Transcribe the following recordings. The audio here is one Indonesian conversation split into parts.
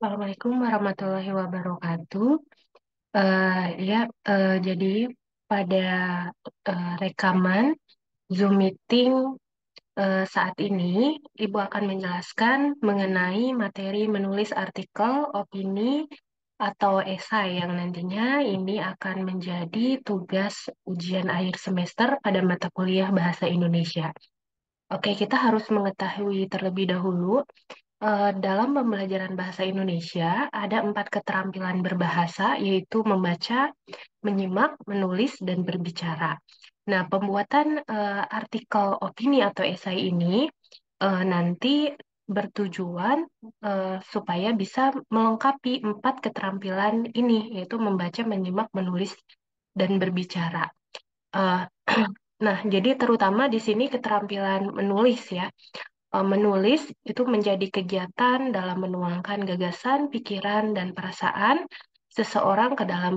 Assalamualaikum warahmatullahi wabarakatuh. Ya, jadi pada rekaman Zoom meeting saat ini, Ibu akan menjelaskan mengenai materi menulis artikel, opini, atau esai yang nantinya ini akan menjadi tugas ujian akhir semester pada mata kuliah Bahasa Indonesia. Oke, kita harus mengetahui terlebih dahulu dalam pembelajaran bahasa Indonesia, ada 4 keterampilan berbahasa, yaitu membaca, menyimak, menulis, dan berbicara. Nah, pembuatan artikel opini atau esai ini nanti bertujuan supaya bisa melengkapi 4 keterampilan ini, yaitu membaca, menyimak, menulis, dan berbicara. Eh, nah, jadi terutama di sini keterampilan menulis ya. Menulis itu menjadi kegiatan dalam menuangkan gagasan, pikiran, dan perasaan seseorang ke dalam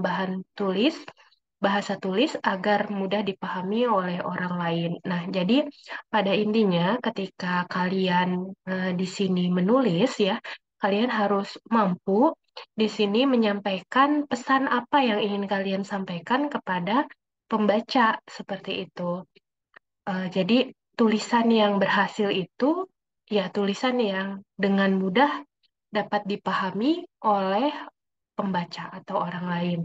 bahasa tulis agar mudah dipahami oleh orang lain. Nah, jadi pada intinya ketika kalian di sini menulis ya, kalian harus mampu di sini menyampaikan pesan apa yang ingin kalian sampaikan kepada pembaca seperti itu. Jadi tulisan yang berhasil itu ya tulisan yang dengan mudah dapat dipahami oleh pembaca atau orang lain.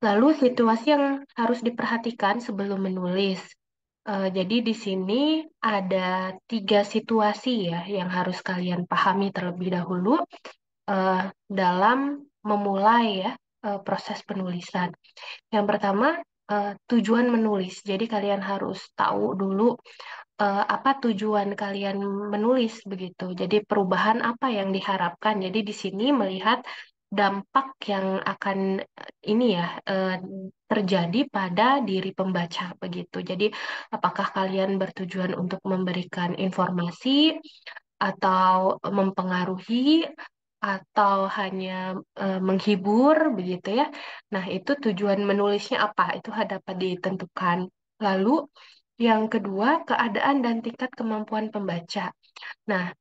Lalu situasi yang harus diperhatikan sebelum menulis. Jadi di sini ada 3 situasi ya yang harus kalian pahami terlebih dahulu dalam memulai ya proses penulisan. Yang pertama, tujuan menulis. Jadi kalian harus tahu dulu apa tujuan kalian menulis begitu. Jadi perubahan apa yang diharapkan. Jadi di sini melihat dampak yang akan ini ya terjadi pada diri pembaca begitu. Jadi apakah kalian bertujuan untuk memberikan informasi atau mempengaruhi atau hanya menghibur begitu ya. Nah, itu tujuan menulisnya apa? Itu dapat ditentukan. Lalu yang kedua, keadaan dan tingkat kemampuan pembaca. Nah,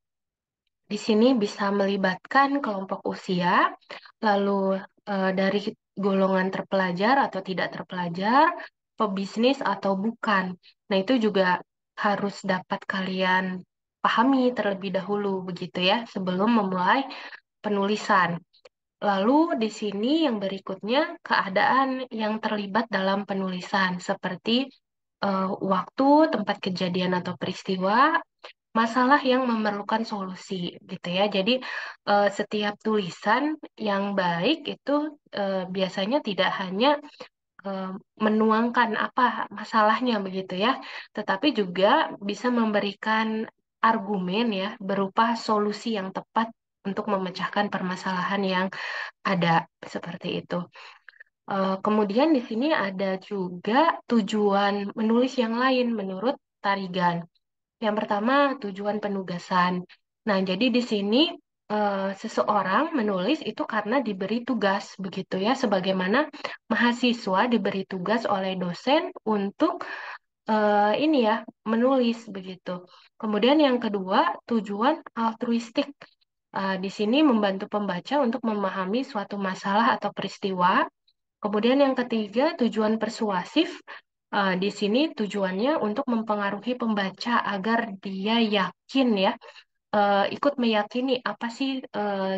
di sini bisa melibatkan kelompok usia, lalu dari golongan terpelajar atau tidak terpelajar, pebisnis atau bukan. Nah, itu juga harus dapat kalian pahami terlebih dahulu begitu ya, sebelum memulai penulisan. Lalu di sini yang berikutnya keadaan yang terlibat dalam penulisan seperti waktu, tempat kejadian atau peristiwa, masalah yang memerlukan solusi gitu ya. Jadi setiap tulisan yang baik itu biasanya tidak hanya eh, menuangkan apa masalahnya begitu ya, tetapi juga bisa memberikan argumen ya berupa solusi yang tepat untuk memecahkan permasalahan yang ada seperti itu. Kemudian di sini ada juga tujuan menulis yang lain menurut Tarigan. Yang pertama, tujuan penugasan. Nah, jadi di sini seseorang menulis itu karena diberi tugas, begitu ya, sebagaimana mahasiswa diberi tugas oleh dosen untuk ini ya, menulis begitu. Kemudian yang kedua, tujuan altruistik. Di sini membantu pembaca untuk memahami suatu masalah atau peristiwa. Kemudian yang ketiga, tujuan persuasif. Di sini tujuannya untuk mempengaruhi pembaca agar dia yakin ya, ikut meyakini apa sih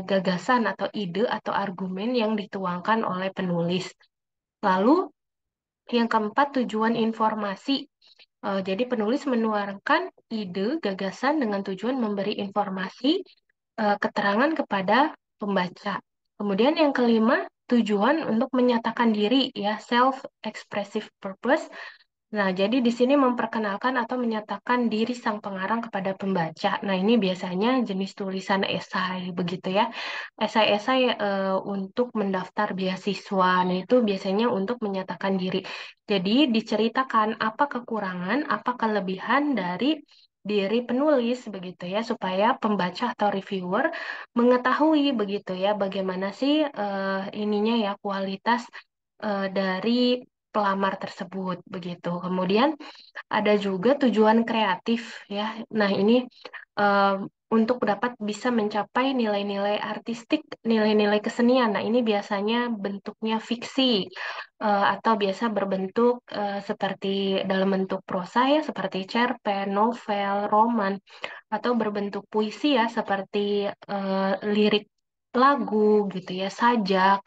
gagasan atau ide atau argumen yang dituangkan oleh penulis. Lalu yang keempat, tujuan informasi. Jadi penulis menuangkan ide, gagasan dengan tujuan memberi informasi, keterangan kepada pembaca. Kemudian yang kelima, tujuan untuk menyatakan diri ya, self-expressive purpose. Nah, jadi di sini memperkenalkan atau menyatakan diri sang pengarang kepada pembaca. Nah, ini biasanya jenis tulisan esai begitu ya. Esai-esai untuk mendaftar beasiswa. Nah, itu biasanya untuk menyatakan diri. Jadi diceritakan apa kekurangan, apa kelebihan dari diri penulis begitu ya, supaya pembaca atau reviewer mengetahui begitu ya bagaimana sih ininya ya kualitas dari pelamar tersebut begitu. Kemudian ada juga tujuan kreatif ya. Nah, ini untuk dapat bisa mencapai nilai-nilai artistik, nilai-nilai kesenian. Nah, ini biasanya bentuknya fiksi atau biasa berbentuk seperti dalam bentuk prosa ya, seperti cerpen, novel, roman, atau berbentuk puisi ya, seperti lirik lagu gitu ya, sajak.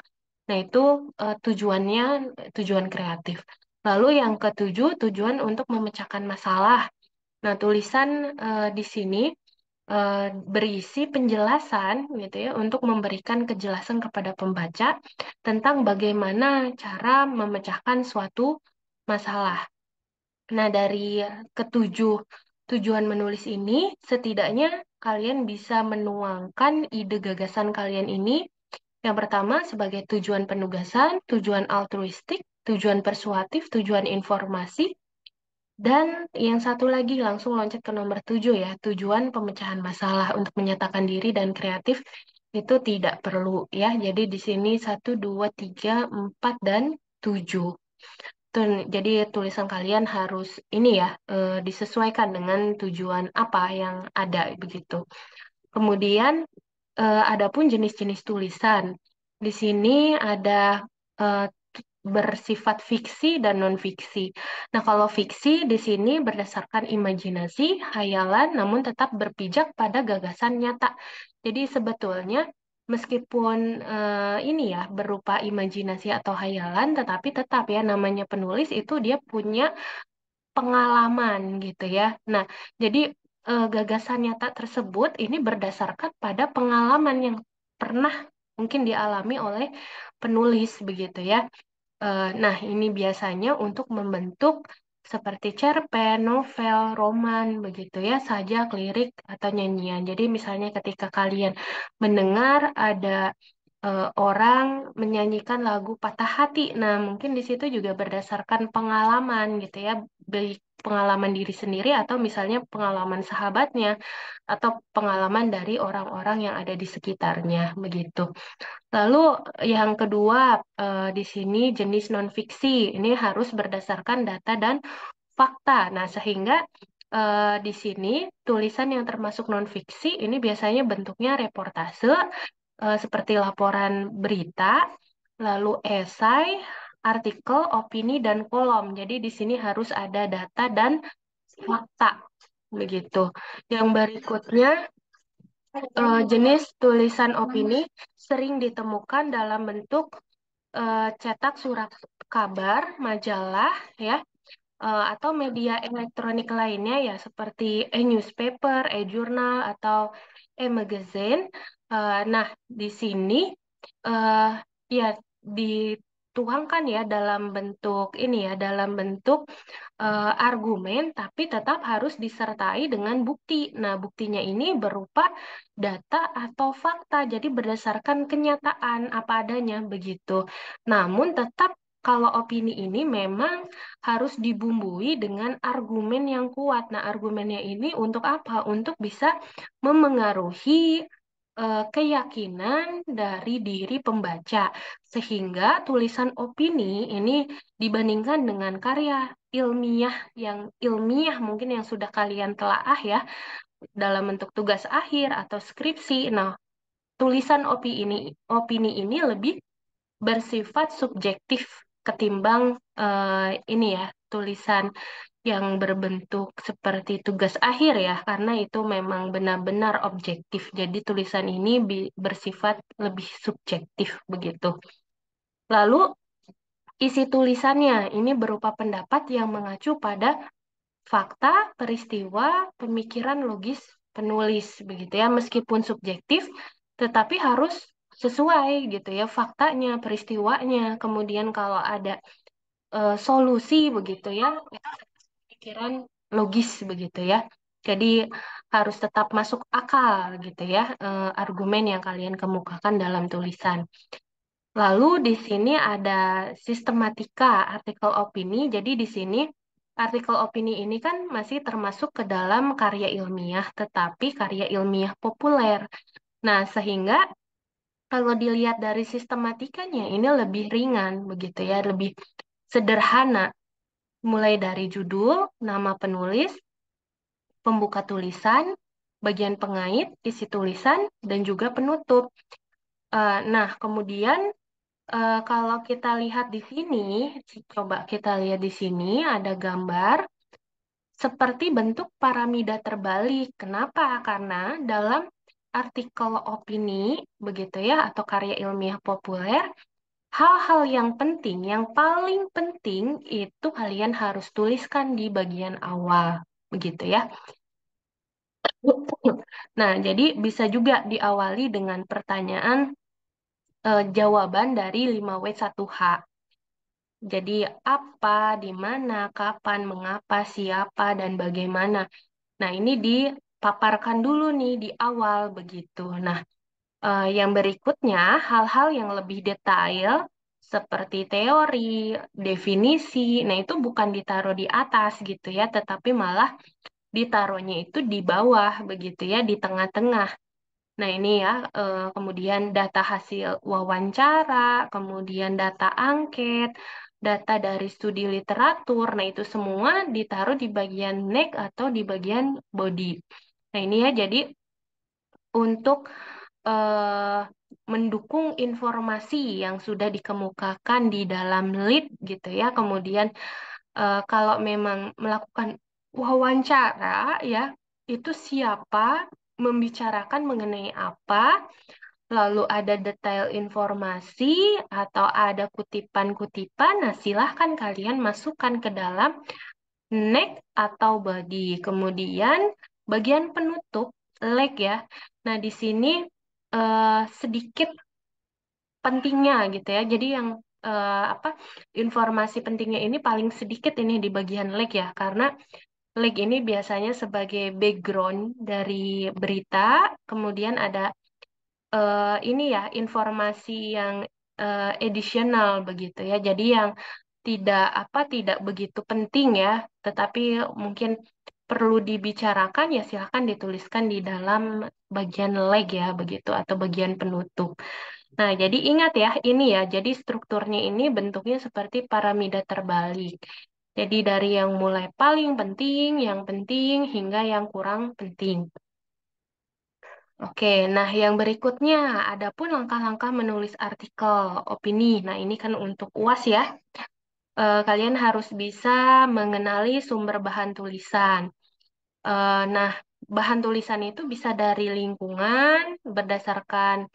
Nah, itu tujuannya tujuan kreatif. Lalu yang ketujuh, tujuan untuk memecahkan masalah. Nah, tulisan di sini eh, berisi penjelasan gitu ya untuk memberikan kejelasan kepada pembaca tentang bagaimana cara memecahkan suatu masalah. Nah, dari ketujuh tujuan menulis ini, setidaknya kalian bisa menuangkan ide gagasan kalian ini. Yang pertama sebagai tujuan penugasan, tujuan altruistik, tujuan persuatif, tujuan informasi, dan yang satu lagi langsung loncat ke nomor 7 ya, tujuan pemecahan masalah untuk menyatakan diri dan kreatif itu tidak perlu ya. Jadi di sini 1, 2, 3, 4, dan 7. Jadi tulisan kalian harus ini ya, disesuaikan dengan tujuan apa yang ada begitu. Kemudian adapun jenis-jenis tulisan. Di sini ada eh, bersifat fiksi dan non-fiksi. Nah, kalau fiksi di sini berdasarkan imajinasi, hayalan, namun tetap berpijak pada gagasan nyata. Jadi sebetulnya meskipun ini ya berupa imajinasi atau hayalan, tetapi tetap ya namanya penulis itu dia punya pengalaman gitu ya. Nah, jadi gagasan nyata tersebut ini berdasarkan pada pengalaman yang pernah mungkin dialami oleh penulis begitu ya. Nah, ini biasanya untuk membentuk seperti cerpen, novel, roman, begitu ya, sajak, lirik, atau nyanyian. Jadi misalnya ketika kalian mendengar ada orang menyanyikan lagu Patah Hati, nah mungkin di situ juga berdasarkan pengalaman gitu ya, baik pengalaman diri sendiri atau misalnya pengalaman sahabatnya atau pengalaman dari orang-orang yang ada di sekitarnya, begitu. Lalu yang kedua, di sini jenis non-fiksi. Ini harus berdasarkan data dan fakta. Nah, sehingga di sini tulisan yang termasuk non-fiksi ini biasanya bentuknya reportase, seperti laporan berita, lalu esai, artikel, opini, dan kolom. Jadi di sini harus ada data dan fakta. Begitu. Yang berikutnya jenis tulisan opini sering ditemukan dalam bentuk cetak surat kabar, majalah, ya, atau media elektronik lainnya ya seperti e-newspaper, e-jurnal, atau e-magazine. Nah, di sini eh, ya dituangkan ya dalam bentuk ini ya, dalam bentuk argumen, tapi tetap harus disertai dengan bukti. Nah, buktinya ini berupa data atau fakta, jadi berdasarkan kenyataan apa adanya begitu. Namun tetap kalau opini ini memang harus dibumbui dengan argumen yang kuat. Nah, argumennya ini untuk apa? Untuk bisa memengaruhi keyakinan dari diri pembaca, sehingga tulisan opini ini dibandingkan dengan karya ilmiah yang ilmiah mungkin yang sudah kalian telaah ya dalam bentuk tugas akhir atau skripsi. Nah, tulisan opini ini lebih bersifat subjektif ketimbang ini ya tulisan yang berbentuk seperti tugas akhir ya karena itu memang benar-benar objektif. Jadi tulisan ini bersifat lebih subjektif begitu. Lalu isi tulisannya ini berupa pendapat yang mengacu pada fakta, peristiwa, pemikiran logis penulis begitu ya. Meskipun subjektif, tetapi harus sesuai gitu ya faktanya, peristiwanya. Kemudian kalau ada solusi begitu ya, itu pikiran logis begitu ya. Jadi harus tetap masuk akal gitu ya argumen yang kalian kemukakan dalam tulisan. Lalu di sini ada sistematika artikel opini. Jadi di sini artikel opini ini kan masih termasuk ke dalam karya ilmiah, tetapi karya ilmiah populer. Nah, sehingga kalau dilihat dari sistematikanya ini lebih ringan begitu ya, lebih sederhana. Mulai dari judul, nama penulis, pembuka tulisan, bagian pengait, isi tulisan, dan juga penutup. Nah, kemudian kalau kita lihat di sini, coba kita lihat di sini ada gambar seperti bentuk piramida terbalik. Kenapa? Karena dalam artikel opini, begitu ya, atau karya ilmiah populer, hal-hal yang penting, yang paling penting itu kalian harus tuliskan di bagian awal, begitu ya. Nah, jadi bisa juga diawali dengan pertanyaan jawaban dari 5W1H. Jadi apa, di mana, kapan, mengapa, siapa, dan bagaimana. Nah, ini dipaparkan dulu nih di awal begitu. Nah, yang berikutnya hal-hal yang lebih detail seperti teori, definisi. Nah, itu bukan ditaruh di atas gitu ya, tetapi malah ditaruhnya itu di bawah begitu ya, di tengah-tengah. Nah, ini ya, kemudian data hasil wawancara, kemudian data angket, data dari studi literatur. Nah, itu semua ditaruh di bagian neck atau di bagian body. Nah, ini ya, jadi untuk eh, mendukung informasi yang sudah dikemukakan di dalam lead gitu ya. Kemudian kalau memang melakukan wawancara ya, itu siapa, membicarakan mengenai apa, lalu ada detail informasi atau ada kutipan-kutipan, nah silahkan kalian masukkan ke dalam neck atau body. Kemudian bagian penutup leg ya. Nah, di sini sedikit pentingnya gitu ya. Jadi yang apa informasi pentingnya ini paling sedikit ini di bagian leg ya, karena leg ini biasanya sebagai background dari berita, kemudian ada ini ya informasi yang additional begitu ya. Jadi yang tidak begitu penting ya, tetapi mungkin perlu dibicarakan ya silahkan dituliskan di dalam bagian leg ya begitu atau bagian penutup. Nah, jadi ingat ya, ini ya, jadi strukturnya ini bentuknya seperti piramida terbalik. Jadi dari yang mulai paling penting, yang penting, hingga yang kurang penting. Oke, nah yang berikutnya, adapun langkah-langkah menulis artikel opini. Nah, ini kan untuk UAS ya. Kalian harus bisa mengenali sumber bahan tulisan. Nah, bahan tulisan itu bisa dari lingkungan, berdasarkan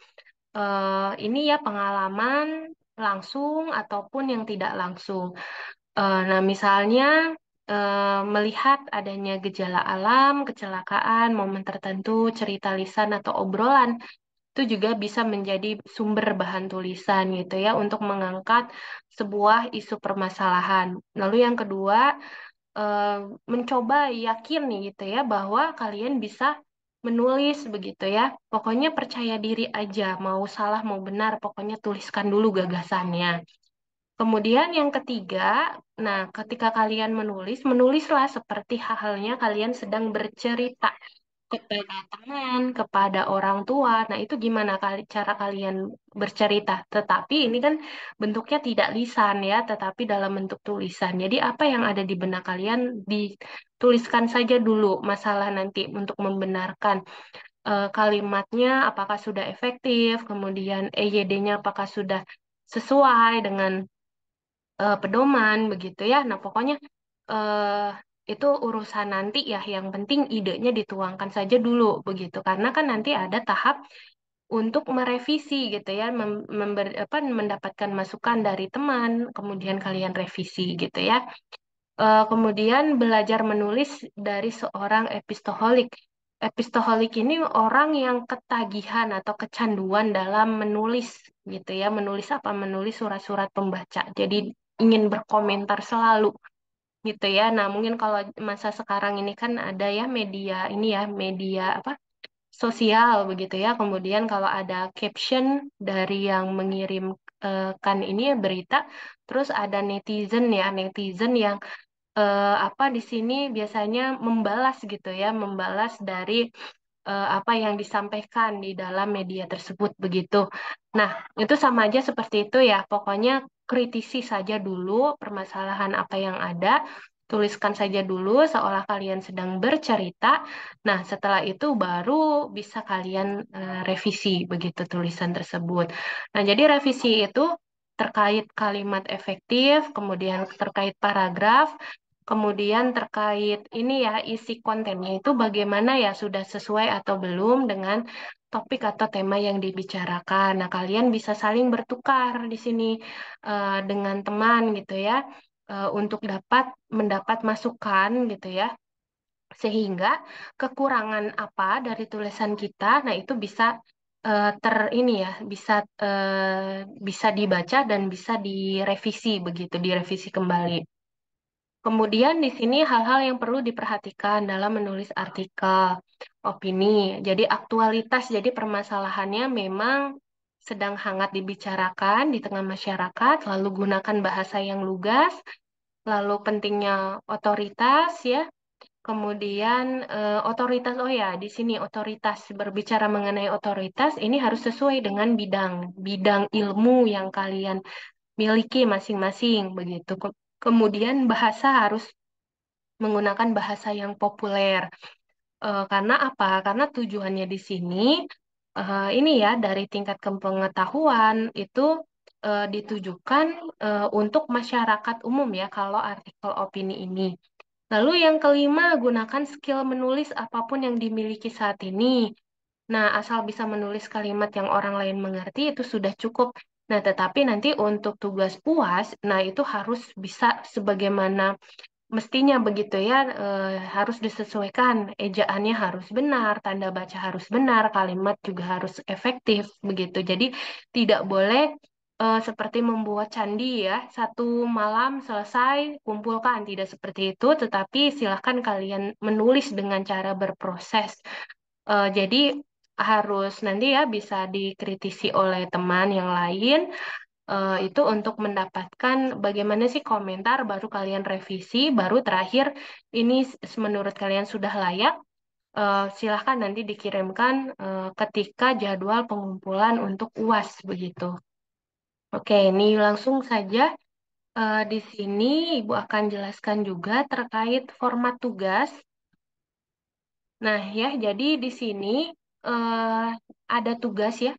ini ya pengalaman langsung ataupun yang tidak langsung. Nah, misalnya melihat adanya gejala alam, kecelakaan, momen tertentu, cerita lisan atau obrolan itu juga bisa menjadi sumber bahan tulisan gitu ya untuk mengangkat sebuah isu permasalahan. Lalu yang kedua, eh, mencoba yakin nih gitu ya bahwa kalian bisa menulis begitu ya. Pokoknya percaya diri aja, mau salah mau benar, pokoknya tuliskan dulu gagasannya. Kemudian yang ketiga, nah ketika kalian menulis, menulislah seperti halnya kalian sedang bercerita kepada teman, kepada orang tua. Nah, itu gimana kali cara kalian bercerita? Tetapi ini kan bentuknya tidak lisan ya, tetapi dalam bentuk tulisan. Jadi apa yang ada di benak kalian dituliskan saja dulu. Masalah nanti untuk membenarkan kalimatnya apakah sudah efektif, kemudian EYD-nya apakah sudah sesuai dengan pedoman begitu ya. Nah, pokoknya eh, itu urusan nanti ya. Yang penting idenya dituangkan saja dulu begitu. Karena kan nanti ada tahap untuk merevisi gitu ya, mendapatkan masukan dari teman, kemudian kalian revisi gitu ya. Kemudian belajar menulis dari seorang epistoholik. Epistoholik ini orang yang ketagihan atau kecanduan dalam menulis gitu ya. Menulis apa? Menulis surat-surat pembaca. Jadi ingin berkomentar selalu gitu ya. Nah, mungkin kalau masa sekarang ini kan ada ya media ini ya, media apa? Sosial begitu ya. Kemudian kalau ada caption dari yang mengirim kan ini ya berita, terus ada netizen ya, netizen yang apa di sini biasanya membalas gitu ya, membalas dari apa yang disampaikan di dalam media tersebut begitu. Nah, itu sama aja seperti itu ya. Pokoknya kritisi saja dulu permasalahan apa yang ada, tuliskan saja dulu seolah kalian sedang bercerita. Nah, setelah itu baru bisa kalian revisi begitu tulisan tersebut. Nah, jadi revisi itu terkait kalimat efektif, kemudian terkait paragraf, kemudian terkait ini ya isi kontennya itu bagaimana ya sudah sesuai atau belum dengan topik atau tema yang dibicarakan. Nah, kalian bisa saling bertukar di sini dengan teman gitu ya untuk dapat mendapat masukan gitu ya. Sehingga kekurangan apa dari tulisan kita, nah itu bisa ter ini ya, bisa dibaca dan bisa direvisi begitu, direvisi kembali. Kemudian di sini hal-hal yang perlu diperhatikan dalam menulis artikel opini. Jadi aktualitas, jadi permasalahannya memang sedang hangat dibicarakan di tengah masyarakat, lalu gunakan bahasa yang lugas, lalu pentingnya otoritas ya. Kemudian otoritas, oh ya, di sini otoritas berbicara mengenai otoritas ini harus sesuai dengan bidang bidang ilmu yang kalian miliki masing-masing begitu. Kemudian bahasa harus menggunakan bahasa yang populer. Karena apa? Karena tujuannya di sini ini ya dari tingkat kepengetahuan itu ditujukan untuk masyarakat umum ya kalau artikel opini ini. Lalu yang kelima, gunakan skill menulis apapun yang dimiliki saat ini. Nah, asal bisa menulis kalimat yang orang lain mengerti itu sudah cukup. Nah, tetapi nanti untuk tugas UAS, nah itu harus bisa sebagaimana mestinya begitu ya, harus disesuaikan. Ejaannya harus benar, tanda baca harus benar, kalimat juga harus efektif begitu. Jadi tidak boleh seperti membuat candi ya, satu malam selesai, kumpulkan. Tidak seperti itu, tetapi silahkan kalian menulis dengan cara berproses. Jadi harus nanti ya bisa dikritisi oleh teman yang lain itu untuk mendapatkan bagaimana sih komentar, baru kalian revisi, baru terakhir ini menurut kalian sudah layak, silahkan nanti dikirimkan ketika jadwal pengumpulan untuk UAS begitu. Oke, ini langsung saja di sini Ibu akan jelaskan juga terkait format tugas. Nah ya, jadi di sini eh, ada tugas ya.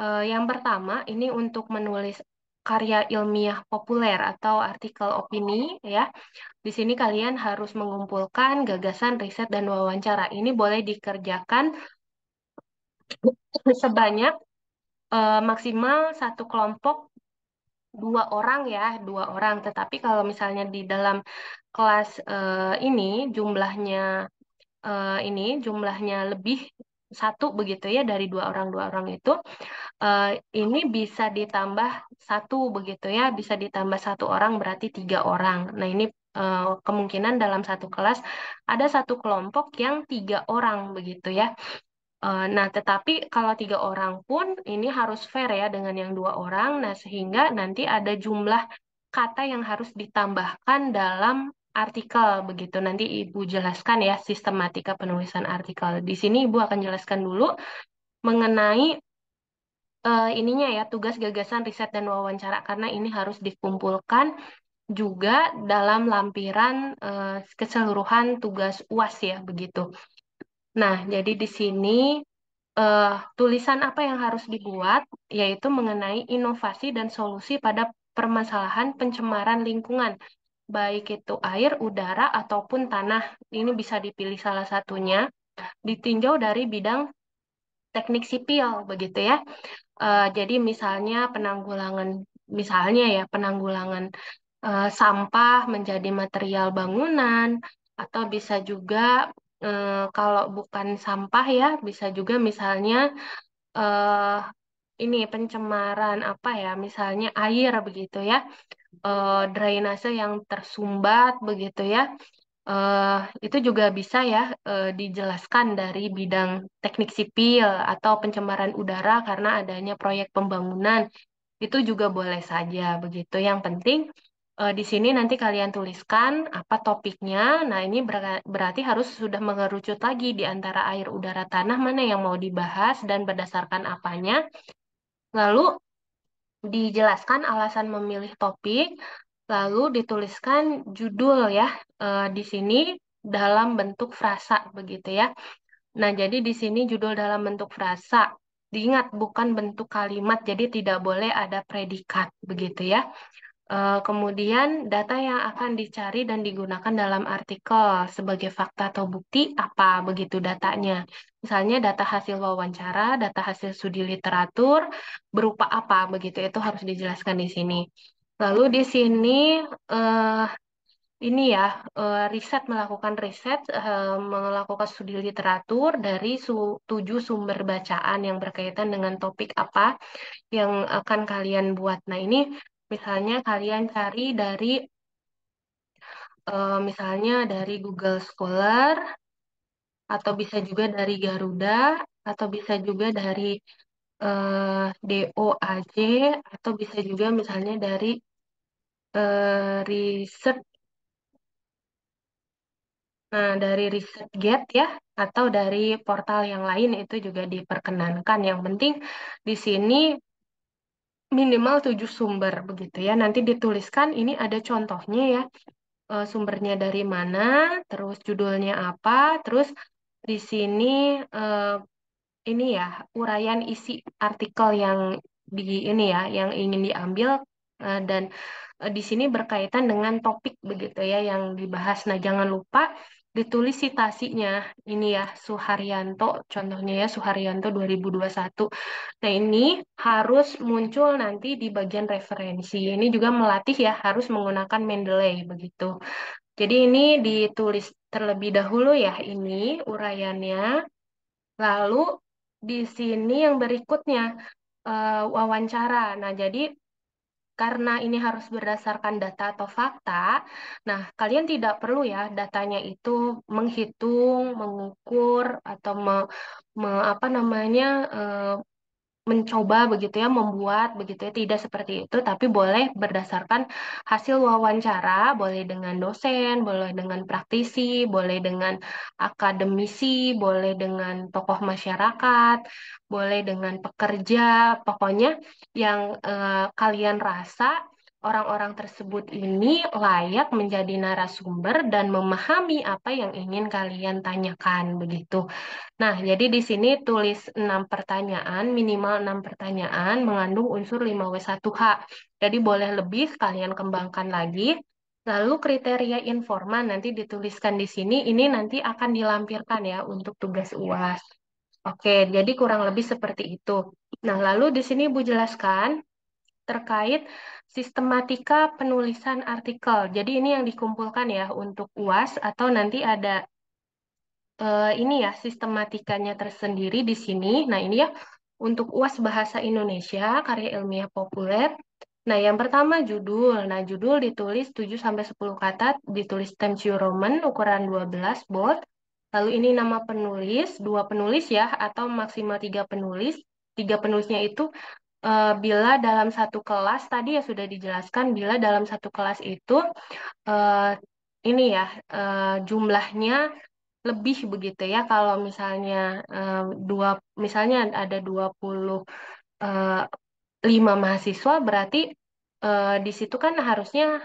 Yang pertama, ini untuk menulis karya ilmiah populer atau artikel opini ya. Di sini kalian harus mengumpulkan gagasan, riset, dan wawancara. Ini boleh dikerjakan sebanyak maksimal satu kelompok 2 orang ya, 2 orang. Tetapi kalau misalnya di dalam kelas ini jumlahnya jumlahnya lebih satu begitu ya dari 2 orang itu eh, ini bisa ditambah satu begitu ya, bisa ditambah 1 orang berarti 3 orang. Nah ini kemungkinan dalam satu kelas ada satu kelompok yang 3 orang begitu ya. Nah tetapi kalau 3 orang pun ini harus fair ya dengan yang 2 orang. Nah sehingga nanti ada jumlah kata yang harus ditambahkan dalam artikel begitu. Nanti Ibu jelaskan ya sistematika penulisan artikel. Di sini Ibu akan jelaskan dulu mengenai ininya ya tugas gagasan riset dan wawancara karena ini harus dikumpulkan juga dalam lampiran keseluruhan tugas UAS ya begitu. Nah, jadi di sini tulisan apa yang harus dibuat yaitu mengenai inovasi dan solusi pada permasalahan pencemaran lingkungan, baik itu air, udara ataupun tanah. Ini bisa dipilih salah satunya, ditinjau dari bidang teknik sipil begitu ya. Jadi misalnya ya penanggulangan sampah menjadi material bangunan, atau bisa juga kalau bukan sampah ya, bisa juga misalnya eh, ini pencemaran apa ya, misalnya air begitu ya, drainase yang tersumbat begitu ya. Eh, itu juga bisa ya dijelaskan dari bidang teknik sipil atau pencemaran udara karena adanya proyek pembangunan. Itu juga boleh saja begitu. Yang penting di sini nanti kalian tuliskan apa topiknya. Nah, ini berarti harus sudah mengerucut lagi di antara air, udara, tanah mana yang mau dibahas dan berdasarkan apanya. Lalu dijelaskan alasan memilih topik, lalu dituliskan judul ya. di sini dalam bentuk frasa begitu ya. Nah, jadi di sini judul dalam bentuk frasa. Diingat bukan bentuk kalimat, jadi tidak boleh ada predikat begitu ya. Kemudian data yang akan dicari dan digunakan dalam artikel sebagai fakta atau bukti apa begitu datanya. Misalnya data hasil wawancara, data hasil studi literatur berupa apa begitu itu harus dijelaskan di sini. Lalu di sini eh, ini ya riset melakukan riset melakukan studi literatur dari 7 sumber bacaan yang berkaitan dengan topik apa yang akan kalian buat. Nah, ini misalnya kalian cari dari misalnya dari Google Scholar atau bisa juga dari Garuda atau bisa juga dari DOAJ atau bisa juga misalnya dari Research. Nah, dari ResearchGate ya atau dari portal yang lain itu juga diperkenankan. Yang penting di sini minimal 7 sumber begitu ya. Nanti dituliskan ini ada contohnya ya. Sumbernya dari mana, terus judulnya apa, terus di sini eh, ini ya uraian isi artikel yang di ini ya yang ingin diambil dan di sini berkaitan dengan topik begitu ya yang dibahas. Nah, jangan lupa ditulis citasinya. Ini ya Suharyanto contohnya ya Suharyanto 2021. Nah, ini harus muncul nanti di bagian referensi. Ini juga melatih ya harus menggunakan Mendeley begitu. Jadi ini ditulis terlebih dahulu ya ini uraiannya. Lalu di sini yang berikutnya wawancara. Nah, jadi karena ini harus berdasarkan data atau fakta, nah kalian tidak perlu ya datanya itu menghitung, mengukur atau apa namanya mencoba begitu ya, membuat begitu ya, tidak seperti itu, tapi boleh berdasarkan hasil wawancara, boleh dengan dosen, boleh dengan praktisi, boleh dengan akademisi, boleh dengan tokoh masyarakat, boleh dengan pekerja, pokoknya yang kalian rasa orang-orang tersebut ini layak menjadi narasumber dan memahami apa yang ingin kalian tanyakan begitu. Nah, jadi di sini tulis 6 pertanyaan, minimal 6 pertanyaan mengandung unsur 5W1H. Jadi boleh lebih, kalian kembangkan lagi. Lalu kriteria informan nanti dituliskan di sini, ini nanti akan dilampirkan ya untuk tugas UAS. Oke, jadi kurang lebih seperti itu. Nah, lalu di sini Ibu jelaskan terkait sistematika penulisan artikel. Jadi ini yang dikumpulkan ya untuk UAS atau nanti ada ini ya sistematikanya tersendiri di sini. Nah, ini ya untuk UAS Bahasa Indonesia karya ilmiah populer. Nah, yang pertama judul. Nah, judul ditulis 7 sampai 10 kata, ditulis Times New Roman ukuran 12 bold. Lalu ini nama penulis, 2 penulis ya atau maksimal 3 penulis. 3 penulisnya itu bila dalam satu kelas tadi ya sudah dijelaskan bila dalam satu kelas itu eh, ini ya jumlahnya lebih begitu ya kalau misalnya eh, dua misalnya ada 25 mahasiswa berarti di situ kan harusnya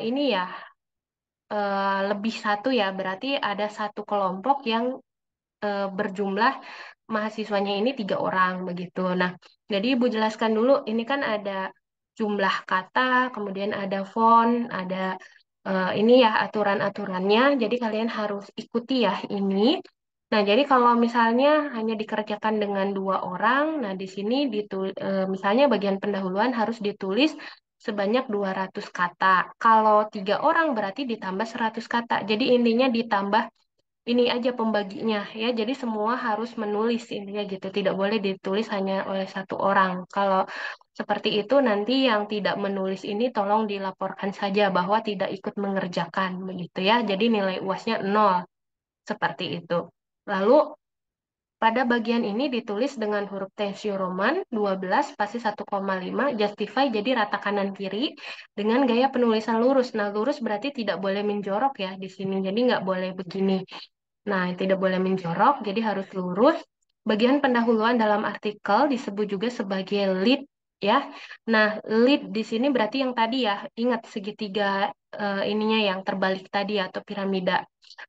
ini ya lebih satu ya berarti ada satu kelompok yang berjumlah mahasiswanya ini 3 orang begitu. Nah, jadi Ibu jelaskan dulu, ini kan ada jumlah kata, kemudian ada font, ada ini ya aturan-aturannya. Jadi kalian harus ikuti ya ini. Nah, jadi kalau misalnya hanya dikerjakan dengan 2 orang, nah di sini misalnya bagian pendahuluan harus ditulis sebanyak 200 kata. Kalau 3 orang berarti ditambah 100 kata. Jadi intinya ditambah ini aja pembaginya ya. Jadi semua harus menulis intinya gitu. Tidak boleh ditulis hanya oleh 1 orang. Kalau seperti itu nanti yang tidak menulis ini tolong dilaporkan saja bahwa tidak ikut mengerjakan begitu ya. Jadi nilai UASnya 0 seperti itu. Lalu pada bagian ini ditulis dengan huruf Times New Roman 12 spasi 1,5 justify jadi rata kanan kiri dengan gaya penulisan lurus. Nah, lurus berarti tidak boleh menjorok ya di sini. Jadi nggak boleh begini. Nah, tidak boleh menjorok, jadi harus lurus. Bagian pendahuluan dalam artikel disebut juga sebagai lead ya. Nah, lead di sini berarti yang tadi ya, ingat segitiga ininya yang terbalik tadi atau piramida,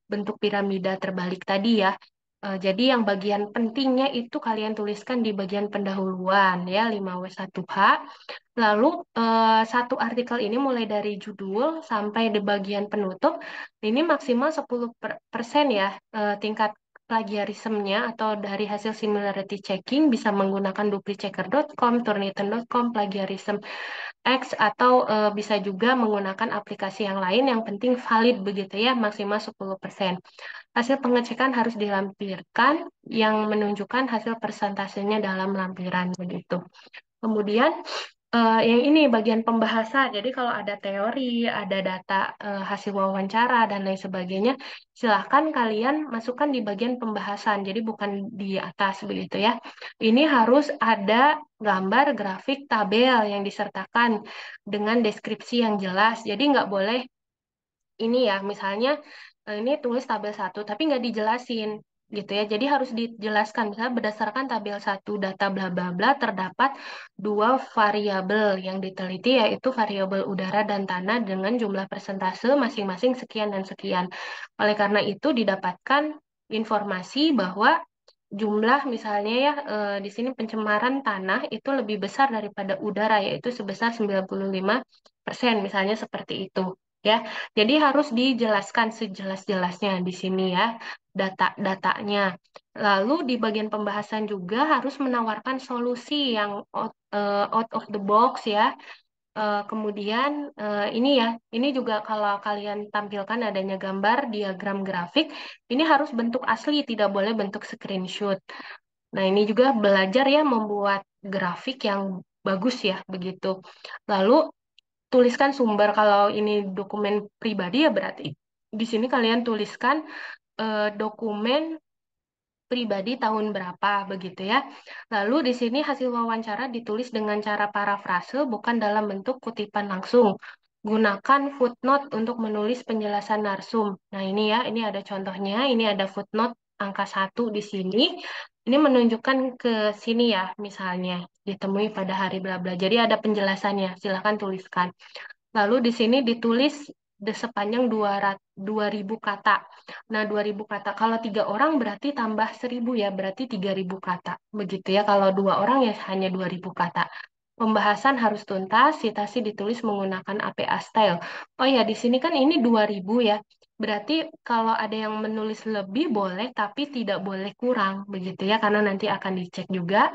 bentuk piramida terbalik tadi ya. Jadi yang bagian pentingnya itu kalian tuliskan di bagian pendahuluan ya 5W1H. Lalu satu artikel ini mulai dari judul sampai di bagian penutup ini maksimal 10% ya tingkat plagiarismenya atau dari hasil similarity checking bisa menggunakan duplichecker.com, turnitin.com, plagiarism X atau bisa juga menggunakan aplikasi yang lain yang penting valid begitu ya maksimal 10%. Hasil pengecekan harus dilampirkan yang menunjukkan hasil persentasenya dalam lampiran begitu. Kemudian yang ini bagian pembahasan. Jadi kalau ada teori, ada data hasil wawancara dan lain sebagainya, silahkan kalian masukkan di bagian pembahasan. Jadi bukan di atas begitu ya. Ini harus ada gambar, grafik, tabel yang disertakan dengan deskripsi yang jelas. Jadi nggak boleh ini ya, misalnya ini tulis tabel satu, tapi nggak dijelasin gitu ya. Jadi harus dijelaskan, misalnya berdasarkan tabel satu data bla bla bla terdapat dua variabel yang diteliti yaitu variabel udara dan tanah dengan jumlah persentase masing-masing sekian dan sekian. Oleh karena itu didapatkan informasi bahwa jumlah misalnya ya di sini pencemaran tanah itu lebih besar daripada udara yaitu sebesar 95% misalnya seperti itu ya. Jadi harus dijelaskan sejelas-jelasnya di sini ya data-datanya. Lalu di bagian pembahasan juga harus menawarkan solusi yang out of the box ya. Kemudian ini ya, ini juga kalau kalian tampilkan adanya gambar, diagram grafik, ini harus bentuk asli, tidak boleh bentuk screenshot. Nah, ini juga belajar ya membuat grafik yang bagus ya, begitu. Lalu tuliskan sumber kalau ini dokumen pribadi ya berarti di sini kalian tuliskan dokumen pribadi tahun berapa begitu ya. Lalu di sini hasil wawancara ditulis dengan cara parafrase bukan dalam bentuk kutipan langsung. Gunakan footnote untuk menulis penjelasan narsum. Nah, ini ya, ini ada contohnya, ini ada footnote angka satu di sini. Ini menunjukkan ke sini ya, misalnya ditemui pada hari bla bla. Jadi ada penjelasannya, silakan tuliskan. Lalu di sini ditulis sepanjang 2000 kata. Nah, 2000 kata. Kalau 3 orang berarti tambah 1000 ya, berarti 3000 kata. Begitu ya, kalau 2 orang ya hanya 2000 kata. Pembahasan harus tuntas, citasi ditulis menggunakan APA style. Oh ya, di sini kan ini 2000 ya. Berarti kalau ada yang menulis lebih boleh, tapi tidak boleh kurang. Begitu ya, karena nanti akan dicek juga.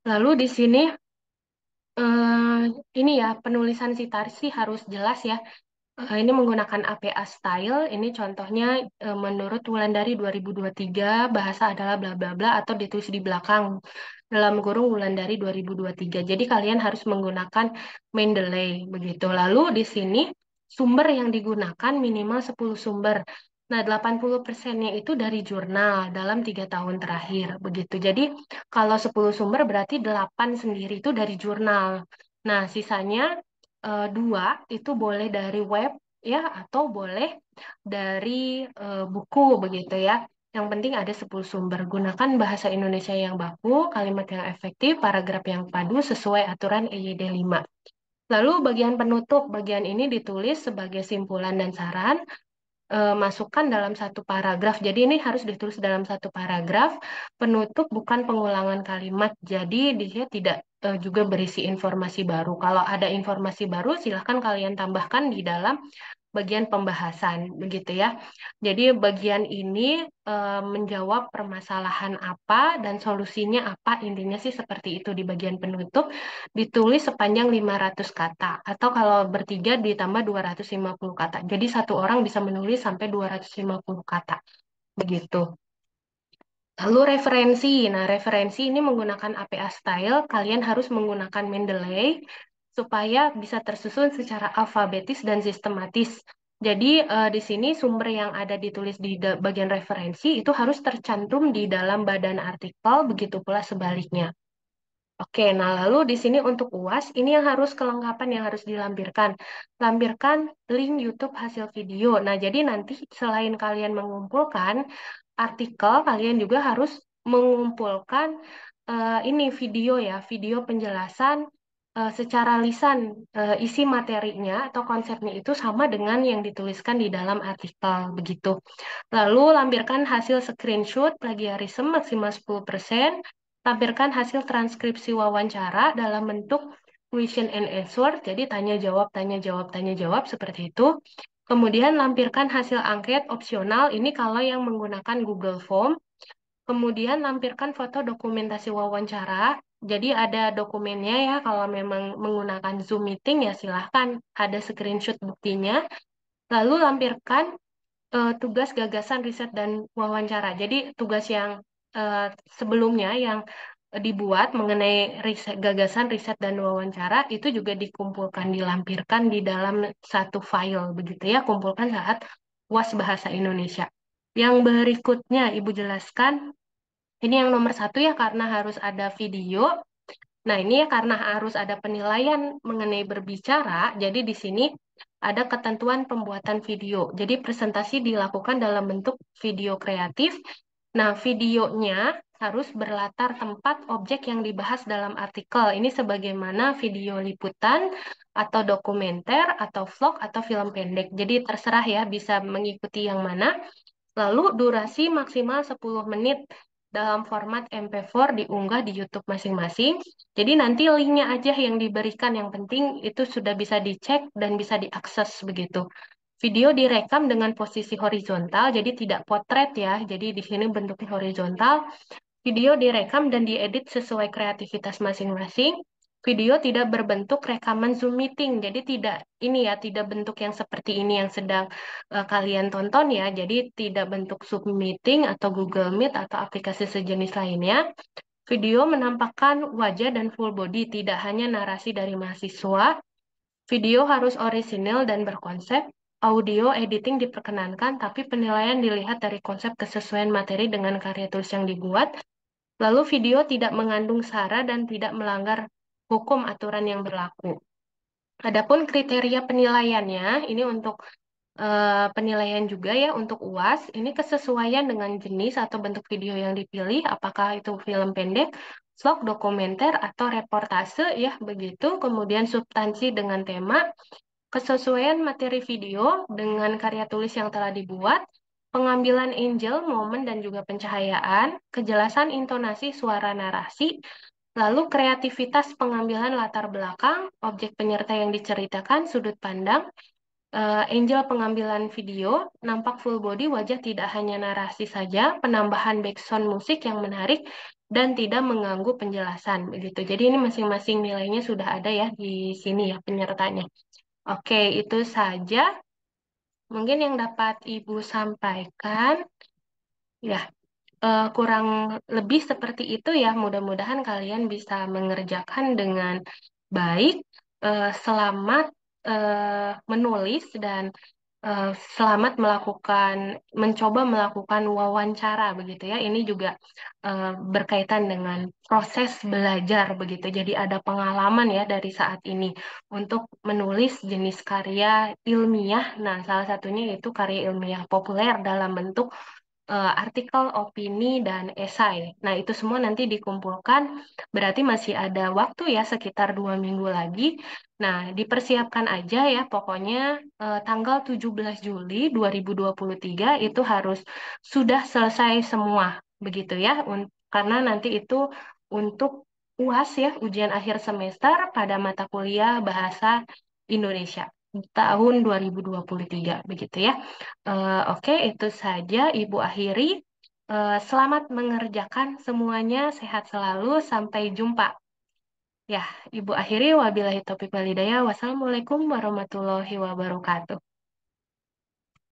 Lalu di sini ini ya, penulisan citasi harus jelas ya. Ini menggunakan APA style. Ini contohnya menurut Wulandari 2023 bahasa adalah bla bla bla atau ditulis di belakang dalam kurung Wulandari 2023. Jadi kalian harus menggunakan Mendeley begitu. Lalu di sini sumber yang digunakan minimal 10 sumber. Nah, 80%-nya itu dari jurnal dalam 3 tahun terakhir begitu. Jadi kalau 10 sumber berarti 8 sendiri itu dari jurnal. Nah, sisanya dua itu boleh dari web ya atau boleh dari buku begitu ya. Yang penting ada 10 sumber. Gunakan bahasa Indonesia yang baku, kalimat yang efektif, paragraf yang padu sesuai aturan EYD 5. Lalu bagian penutup, bagian ini ditulis sebagai simpulan dan saran, masukkan dalam satu paragraf. Jadi ini harus ditulis dalam satu paragraf. Penutup bukan pengulangan kalimat. Jadi dia tidak juga berisi informasi baru. Kalau ada informasi baru, silahkan kalian tambahkan di dalam bagian pembahasan, begitu ya. Jadi bagian ini menjawab permasalahan apa dan solusinya apa, intinya sih seperti itu di bagian penutup, ditulis sepanjang 500 kata, atau kalau bertiga ditambah 250 kata. Jadi satu orang bisa menulis sampai 250 kata, begitu. Lalu referensi. Nah, referensi ini menggunakan APA style. Kalian harus menggunakan Mendeley supaya bisa tersusun secara alfabetis dan sistematis. Jadi di sini sumber yang ada ditulis di bagian referensi itu harus tercantum di dalam badan artikel, begitu pula sebaliknya. Oke, nah lalu di sini untuk UAS, ini yang harus kelengkapan yang harus dilampirkan. Lampirkan link YouTube hasil video. Nah, jadi nanti selain kalian mengumpulkan artikel, kalian juga harus mengumpulkan ini video ya, video penjelasan secara lisan isi materinya atau konsepnya itu sama dengan yang dituliskan di dalam artikel begitu. Lalu lampirkan hasil screenshot plagiarisme maksimal 10%, lampirkan hasil transkripsi wawancara dalam bentuk question and answer, jadi tanya jawab, tanya jawab, tanya jawab seperti itu. Kemudian lampirkan hasil angket opsional, ini kalau yang menggunakan Google Form. Kemudian lampirkan foto dokumentasi wawancara. Jadi ada dokumennya ya, kalau memang menggunakan Zoom meeting ya silahkan ada screenshot buktinya. Lalu lampirkan tugas gagasan riset dan wawancara. Jadi tugas yang eh, sebelumnya yang dibuat mengenai gagasan riset dan wawancara itu juga dikumpulkan, dilampirkan di dalam satu file begitu ya, kumpulkan saat UAS Bahasa Indonesia. Yang berikutnya Ibu jelaskan, ini yang nomor satu ya karena harus ada video. Nah, ini ya karena harus ada penilaian mengenai berbicara, jadi di sini ada ketentuan pembuatan video. Jadi presentasi dilakukan dalam bentuk video kreatif. Nah, videonya harus berlatar tempat objek yang dibahas dalam artikel. Ini sebagaimana video liputan atau dokumenter atau vlog atau film pendek. Jadi terserah ya bisa mengikuti yang mana. Lalu durasi maksimal 10 menit dalam format MP4 diunggah di YouTube masing-masing. Jadi nanti linknya aja yang diberikan, yang penting itu sudah bisa dicek dan bisa diakses begitu. Video direkam dengan posisi horizontal, jadi tidak potret ya. Jadi di sini bentuknya horizontal. Video direkam dan diedit sesuai kreativitas masing-masing. Video tidak berbentuk rekaman Zoom meeting, jadi tidak ini ya, tidak bentuk yang seperti ini yang sedang kalian tonton ya. Jadi tidak bentuk Zoom meeting atau Google Meet atau aplikasi sejenis lainnya. Video menampakkan wajah dan full body, tidak hanya narasi dari mahasiswa. Video harus orisinil dan berkonsep. Audio editing diperkenankan, tapi penilaian dilihat dari konsep kesesuaian materi dengan karya tulis yang dibuat. Lalu video tidak mengandung sara dan tidak melanggar hukum aturan yang berlaku. Adapun kriteria penilaiannya, ini untuk penilaian juga ya untuk UAS, ini kesesuaian dengan jenis atau bentuk video yang dipilih, apakah itu film pendek, vlog, dokumenter, atau reportase ya begitu. Kemudian substansi dengan tema, kesesuaian materi video dengan karya tulis yang telah dibuat, pengambilan angel, momen, dan juga pencahayaan, kejelasan intonasi suara narasi, lalu kreativitas pengambilan latar belakang, objek penyerta yang diceritakan, sudut pandang, angel pengambilan video, nampak full body, wajah tidak hanya narasi saja, penambahan background musik yang menarik, dan tidak mengganggu penjelasan. Begitu. Jadi ini masing-masing nilainya sudah ada ya di sini ya penyertanya. Oke, itu saja mungkin yang dapat Ibu sampaikan. Ya, kurang lebih seperti itu ya. Mudah-mudahan kalian bisa mengerjakan dengan baik. Selamat menulis dan eh, selamat mencoba melakukan wawancara begitu ya. Ini juga berkaitan dengan proses belajar begitu. Jadi ada pengalaman ya dari saat ini untuk menulis jenis karya ilmiah. Nah, salah satunya yaitu karya ilmiah populer dalam bentuk artikel, opini, dan esai. Nah, itu semua nanti dikumpulkan, berarti masih ada waktu ya, sekitar 2 minggu lagi. Nah, dipersiapkan aja ya, pokoknya tanggal 17 Juli 2023 itu harus sudah selesai semua, begitu ya, karena nanti itu untuk UAS ya, ujian akhir semester pada mata kuliah Bahasa Indonesia tahun 2023, begitu ya. Oke, itu saja Ibu akhiri. Selamat mengerjakan semuanya, sehat selalu, sampai jumpa. Ya, Ibu akhiri, wabillahi taufiq walhidayah. Wassalamualaikum warahmatullahi wabarakatuh.